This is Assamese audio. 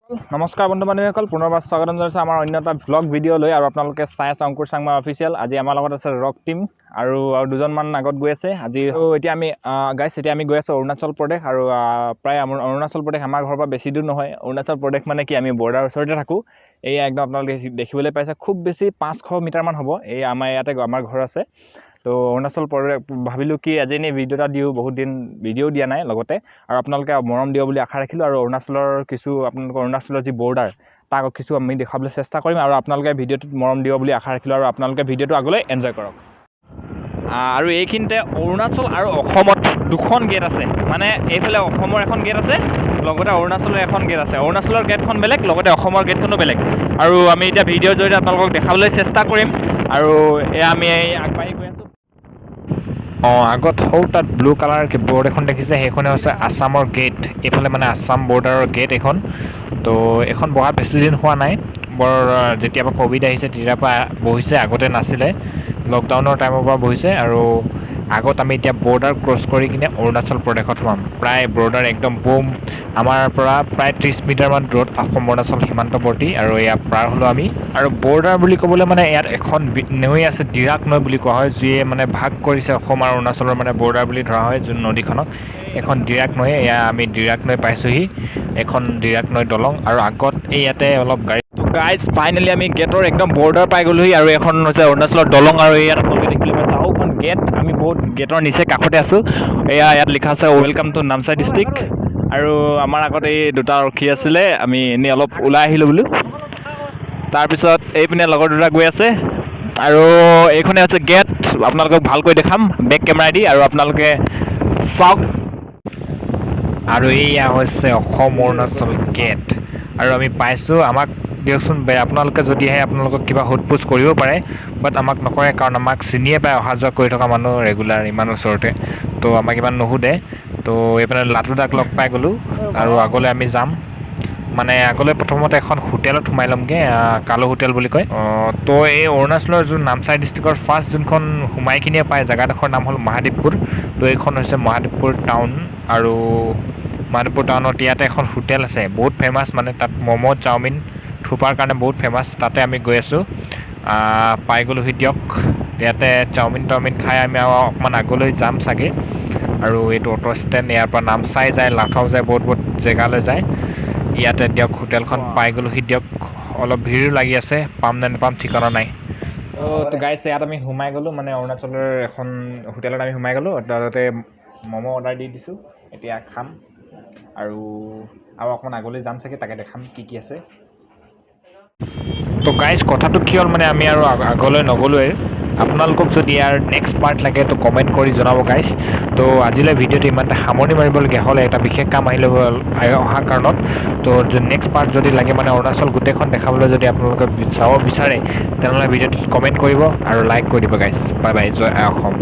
নমস্কাৰ বন্ধু বান্ধৱীসকল, পুনৰবাৰ স্বাগতম জনাইছোঁ আমাৰ অন্য এটা ভ্লগ ভিডিঅ' লৈ। আৰু আপোনালোকে চাই আছে অংকুৰ চাংমা অফিচিয়েল। আজি আমাৰ লগত আছে ৰক টিম আৰু দুজনমান আগত গৈ আছে। আজি এতিয়া আমি গৈ আছোঁ অৰুণাচল প্ৰদেশ। আৰু প্ৰায় অৰুণাচল প্ৰদেশ আমাৰ ঘৰৰ পৰা বেছি দূৰ নহয়। অৰুণাচল প্ৰদেশ মানে কি, আমি বৰ্ডাৰ ওচৰতে থাকোঁ। এয়া একদম আপোনালোকে দেখিবলৈ পাইছে, খুব বেছি 500 মিটাৰমান হ'ব। এই আমাৰ ইয়াতে আমাৰ ঘৰ আছে। তো অৰুণাচল প্ৰদেশ ভাবিলোঁ কি আজি এনেই ভিডিঅ' এটা দিওঁ, বহুত দিন ভিডিঅ'ও দিয়া নাই লগতে। আৰু আপোনালোকে মৰম দিব বুলি আশা ৰাখিলোঁ। আৰু অৰুণাচলৰ যি বৰ্ডাৰ তাক কিছু আমি দেখাবলৈ চেষ্টা কৰিম। আৰু আপোনালোকে ভিডিঅ'টোত মৰম দিব বুলি আশা ৰাখিলোঁ। আৰু আপোনালোকে ভিডিঅ'টো আগলৈ এনজয় কৰক। আৰু এইখিনিতে অৰুণাচল আৰু অসমত দুখন গেট আছে। মানে এইফালে অসমৰ এখন গেট আছে, লগতে অৰুণাচলৰ এখন গেট আছে। অৰুণাচলৰ গেটখন বেলেগ, লগতে অসমৰ গেটখনো বেলেগ। আৰু আমি এতিয়া ভিডিঅ'ৰ জৰিয়তে আপোনালোকক দেখাবলৈ চেষ্টা কৰিম। আৰু এয়া আমি আগবাঢ়ি গৈ আছোঁ। আগত সৌ তাত ব্লু কালাৰ বৰ্ড এখন দেখিছে, সেইখনে হৈছে আছামৰ গেট। এইফালে মানে আছাম বৰ্ডাৰৰ গেট এখন। তো এখন বহা বেছি দিন হোৱা নাই, যেতিয়াৰ পৰা ক'ভিড আহিছে তেতিয়াৰ পৰা বহিছে। আগতে নাছিলে, লকডাউনৰ টাইমৰ পৰা বহিছে। আৰু আগত আমি এতিয়া বৰ্ডাৰ ক্ৰছ কৰি কিনে অৰুণাচল প্ৰদেশত সোমাম। প্ৰায় বৰ্ডাৰ একদম বুম আমাৰ পৰা প্ৰায় 30 মিটাৰমান দূৰত অসম অৰুণাচল সীমান্তৱৰ্তী। আৰু এয়া পাৰ হ'লোঁ আমি। আৰু বৰ্ডাৰ বুলি ক'বলৈ মানে ইয়াত এখন নৈ আছে, ডিৰাক নৈ বুলি কোৱা হয়, যিয়ে মানে ভাগ কৰিছে অসম আৰু অৰুণাচলৰ মানে বৰ্ডাৰ বুলি ধৰা হয় যোন নদীখনক। এখন ডিৰাক নৈ, এয়া আমি ডিৰাক নৈ পাইছোঁহি। এখন ডিৰাক নৈ দলং। আৰু আগত এই ইয়াতে অলপ গাইজ ফাইনেলি আমি গেটৰ একদম বৰ্ডাৰ পাই গ'লোহি। আৰু এখন হৈছে অৰুণাচলৰ দলং। আৰু ইয়াত আপোনালোকে দেখিবলৈ পাইছে আৰু এখন গেট। আমি বহুত গেটৰ নিচে কাষতে আছোঁ। ইয়াত লিখা আছে ৱেলকাম টু নামচাই ডিষ্ট্ৰিক্ট। আৰু আমাৰ আগত এই দুটা ৰখি আছিলে, আমি এনেই অলপ ওলাই আহিলোঁ বোলো। তাৰপিছত এইপিনে লগৰ দুটা গৈ আছে। আৰু এইখনে হৈছে গেট, আপোনালোকক ভালকৈ দেখাম বেক কেমেৰা দি। আৰু আপোনালোকে চাওক। আৰু এয়া হৈছে অসম অৰুণাচল গেট। আৰু আমি পাইছোঁ। আমাক দিয়কচোন, আপোনালোকে যদি আহে আপোনালোকক কিবা সোধ পোছ কৰিব পাৰে, বাট আমাক নকৰে, কাৰণ আমাক চিনিয়ে পায় অহা যোৱা কৰি থকা মানুহ ৰেগুলাৰ ইমান ওচৰতে। তো আমাক ইমান নুসুধে। তো এইপিনে লাটুদাক লগ পাই গ'লোঁ। আৰু আগলৈ আমি যাম, মানে আগলৈ প্ৰথমতে এখন হোটেলত সোমাই ল'মগৈ, কালো হোটেল বুলি কয়। তো এই অৰুণাচলৰ যোন নামচাই ডিষ্ট্ৰিক্টৰ ফাৰ্ষ্ট যোনখন সোমাই কিনিয়ে পায় জেগাডোখৰ নাম হ'ল মহাদেৱপুৰ। তো এইখন হৈছে মহাদেৱপুৰ টাউন। আৰু মহাদেৱপুৰ টাউনত ইয়াতে এখন হোটেল আছে, বহুত ফেমাছ। মানে তাত ম'ম' চাওমিন থোপাৰ কাৰণে বহুত ফেমাছ। তাতে আমি গৈ আছোঁ। পাই গ'লোহি দিয়ক। ইয়াতে চাওমিন খাই আমি আৰু অকণমান আগলৈ যাম চাগে। আৰু এইটো অটো ষ্টেণ্ড, ইয়াৰ পৰা নামচাই যায়, লাখাও যায়, বহুত জেগালৈ যায়। ইয়াতে দিয়ক হোটেলখন পাই গ'লোহি দিয়ক। অলপ ভিৰো লাগি আছে, পাম নে নাপাম ঠিকনা নাই। তো গাইছ, ইয়াত আমি সোমাই গ'লোঁ, মানে অৰুণাচলৰ এখন হোটেলত আমি সোমাই গ'লোঁ। তাতে ম'ম' অৰ্ডাৰ দি দিছোঁ, এতিয়া খাম। আৰু অকণমান আগলৈ যাম চাগে, তাকে দেখাম কি আছে। তো গাইজ, কথাটো কি হ'ল, মানে আমি আৰু আগলৈ নগ'লোৱে। আপোনালোকক যদি ইয়াৰ নেক্সট পাৰ্ট লাগে তো কমেণ্ট কৰি জনাব গাইজ। তো আজিলৈ ভিডিঅ'টো ইমানতে সামৰণি মাৰিবলগীয়া হ'লে, এটা বিশেষ কাম অহা কাৰণত। তো নেক্সট পাৰ্ট যদি লাগে, মানে অৰুণাচল গোটেইখন দেখাবলৈ যদি আপোনালোকে চাব বিচাৰে, তেনেহ'লে ভিডিঅ'টোত কমেণ্ট কৰিব আৰু লাইক কৰি দিব গাইজ। বাই বাই, জয় অসম।